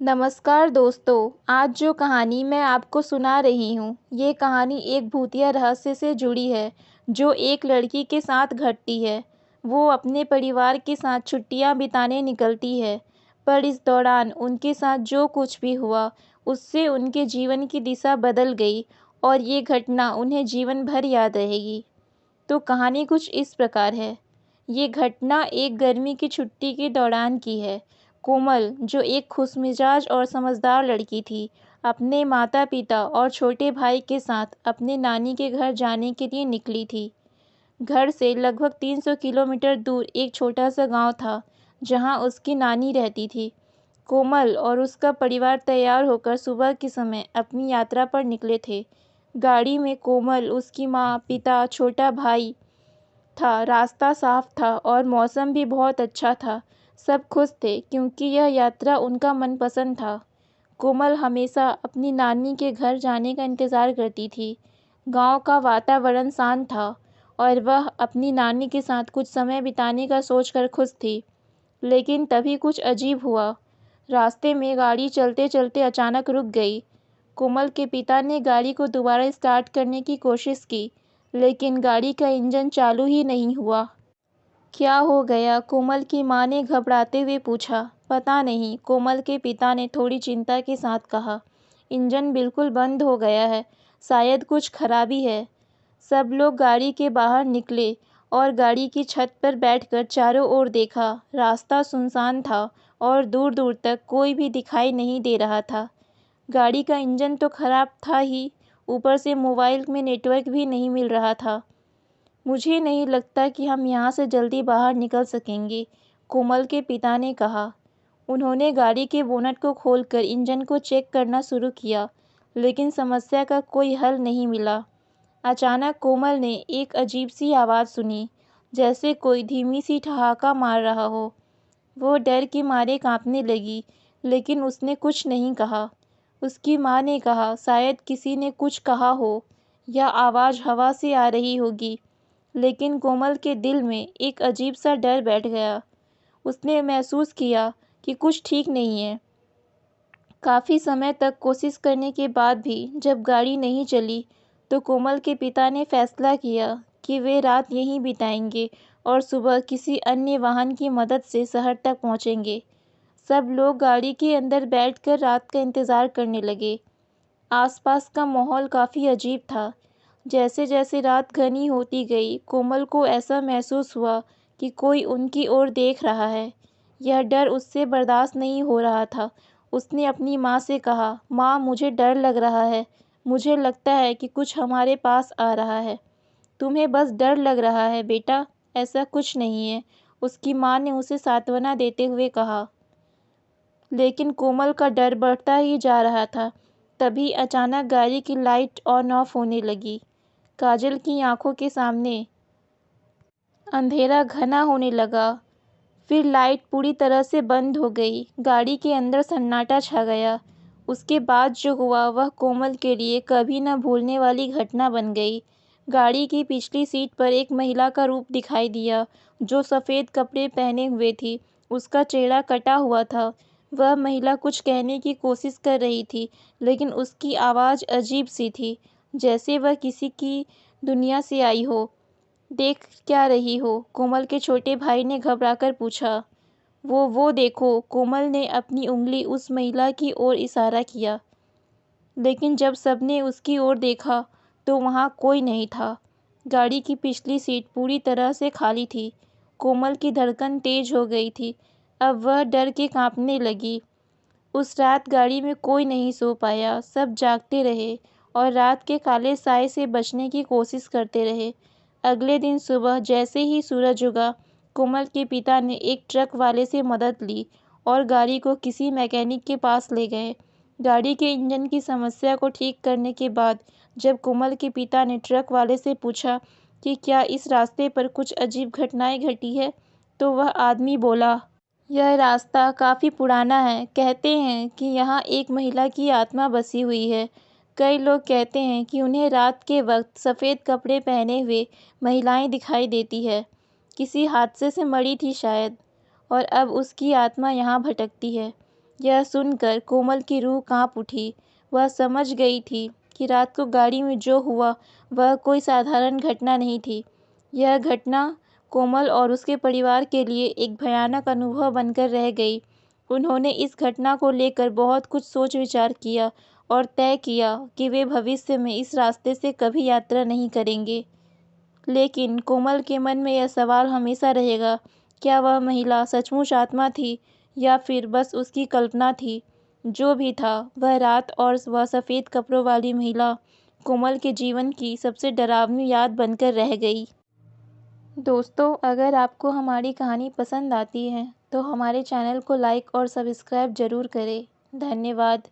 नमस्कार दोस्तों, आज जो कहानी मैं आपको सुना रही हूँ, ये कहानी एक भूतिया रहस्य से जुड़ी है, जो एक लड़की के साथ घटती है। वो अपने परिवार के साथ छुट्टियाँ बिताने निकलती है, पर इस दौरान उनके साथ जो कुछ भी हुआ, उससे उनके जीवन की दिशा बदल गई और ये घटना उन्हें जीवन भर याद रहेगी। तो कहानी कुछ इस प्रकार है। ये घटना एक गर्मी की छुट्टी के दौरान की है। कोमल, जो एक खुशमिजाज और समझदार लड़की थी, अपने माता-पिता और छोटे भाई के साथ अपने नानी के घर जाने के लिए निकली थी। घर से लगभग 300 किलोमीटर दूर एक छोटा-सा गांव था, जहां उसकी नानी रहती थी। कोमल और उसका परिवार तैयार होकर सुबह के समय अपनी यात्रा पर निकले थे। गाड़ी में कोमल, उसकी माँ, पिता, छोटा भाई था। रास्ता साफ था और मौसम भी बहुत अच्छा था। सब खुश थे क्योंकि यह यात्रा उनका मनपसंद था। कोमल हमेशा अपनी नानी के घर जाने का इंतज़ार करती थी। गांव का वातावरण शांत था और वह अपनी नानी के साथ कुछ समय बिताने का सोचकर खुश थी। लेकिन तभी कुछ अजीब हुआ। रास्ते में गाड़ी चलते-चलते अचानक रुक गई। कोमल के पिता ने गाड़ी को दोबारा स्टार्ट करने की कोशिश की, लेकिन गाड़ी का इंजन चालू ही नहीं हुआ। क्या हो गया? कोमल की मां ने घबराते हुए पूछा। पता नहीं, कोमल के पिता ने थोड़ी चिंता के साथ कहा। इंजन बिल्कुल बंद हो गया है, शायद कुछ खराबी है। सब लोग गाड़ी के बाहर निकले और गाड़ी की छत पर बैठकर चारों ओर देखा। रास्ता सुनसान था और दूर-दूर तक कोई भी दिखाई नहीं दे रहा था। गाड़ी का इंजन तो खराब था ही, ऊपर से मोबाइल में नेटवर्क भी नहीं मिल रहा था। मुझे नहीं लगता कि हम यहाँ से जल्दी बाहर निकल सकेंगे, कोमल के पिता ने कहा। उन्होंने गाड़ी के बोनट को खोलकर इंजन को चेक करना शुरू किया, लेकिन समस्या का कोई हल नहीं मिला। अचानक कोमल ने एक अजीब सी आवाज़ सुनी, जैसे कोई धीमी सी ठहाका मार रहा हो। वो डर के मारे कांपने लगी, लेकिन उसने कुछ नहीं कहा। उसकी माँ ने कहा, शायद किसी ने कुछ कहा हो, यह आवाज़ हवा से आ रही होगी। लेकिन कोमल के दिल में एक अजीब सा डर बैठ गया। उसने महसूस किया कि कुछ ठीक नहीं है। काफ़ी समय तक कोशिश करने के बाद भी जब गाड़ी नहीं चली, तो कोमल के पिता ने फैसला किया कि वे रात यहीं बिताएंगे और सुबह किसी अन्य वाहन की मदद से शहर तक पहुंचेंगे। सब लोग गाड़ी के अंदर बैठकर रात का इंतज़ार करने लगे। आसपास का माहौल काफ़ी अजीब था। जैसे-जैसे रात घनी होती गई, कोमल को ऐसा महसूस हुआ कि कोई उनकी ओर देख रहा है। यह डर उससे बर्दाश्त नहीं हो रहा था। उसने अपनी माँ से कहा, माँ, मुझे डर लग रहा है। मुझे लगता है कि कुछ हमारे पास आ रहा है। तुम्हें बस डर लग रहा है बेटा, ऐसा कुछ नहीं है, उसकी माँ ने उसे सांत्वना देते हुए कहा। लेकिन कोमल का डर बढ़ता ही जा रहा था। तभी अचानक गाड़ी की लाइट ऑन ऑफ होने लगी। काजल की आंखों के सामने अंधेरा घना होने लगा। फिर लाइट पूरी तरह से बंद हो गई। गाड़ी के अंदर सन्नाटा छा गया। उसके बाद जो हुआ वह कोमल के लिए कभी न भूलने वाली घटना बन गई। गाड़ी की पिछली सीट पर एक महिला का रूप दिखाई दिया, जो सफ़ेद कपड़े पहने हुए थी। उसका चेहरा कटा हुआ था। वह महिला कुछ कहने की कोशिश कर रही थी, लेकिन उसकी आवाज़ अजीब सी थी, जैसे वह किसी की दुनिया से आई हो। देख क्या रही हो? कोमल के छोटे भाई ने घबराकर पूछा। वो देखो, कोमल ने अपनी उंगली उस महिला की ओर इशारा किया। लेकिन जब सबने उसकी ओर देखा, तो वहाँ कोई नहीं था। गाड़ी की पिछली सीट पूरी तरह से खाली थी। कोमल की धड़कन तेज हो गई थी। अब वह डर के कांपने लगी। उस रात गाड़ी में कोई नहीं सो पाया। सब जागते रहे और रात के काले साए से बचने की कोशिश करते रहे। अगले दिन सुबह जैसे ही सूरज उगा, कोमल के पिता ने एक ट्रक वाले से मदद ली और गाड़ी को किसी मैकेनिक के पास ले गए। गाड़ी के इंजन की समस्या को ठीक करने के बाद जब कोमल के पिता ने ट्रक वाले से पूछा कि क्या इस रास्ते पर कुछ अजीब घटनाएं घटी है, तो वह आदमी बोला, यह रास्ता काफ़ी पुराना है। कहते हैं कि यहाँ एक महिला की आत्मा बसी हुई है। कई लोग कहते हैं कि उन्हें रात के वक्त सफ़ेद कपड़े पहने हुए महिलाएं दिखाई देती है। किसी हादसे से मरी थी शायद, और अब उसकी आत्मा यहाँ भटकती है। यह सुनकर कोमल की रूह कांप उठी। वह समझ गई थी कि रात को गाड़ी में जो हुआ वह कोई साधारण घटना नहीं थी। यह घटना कोमल और उसके परिवार के लिए एक भयानक अनुभव बनकर रह गई। उन्होंने इस घटना को लेकर बहुत कुछ सोच विचार किया और तय किया कि वे भविष्य में इस रास्ते से कभी यात्रा नहीं करेंगे। लेकिन कोमल के मन में यह सवाल हमेशा रहेगा, क्या वह महिला सचमुच आत्मा थी या फिर बस उसकी कल्पना थी? जो भी था, वह रात और वह सफ़ेद कपड़ों वाली महिला कोमल के जीवन की सबसे डरावनी याद बनकर रह गई। दोस्तों, अगर आपको हमारी कहानी पसंद आती है तो हमारे चैनल को लाइक और सब्सक्राइब ज़रूर करें। धन्यवाद।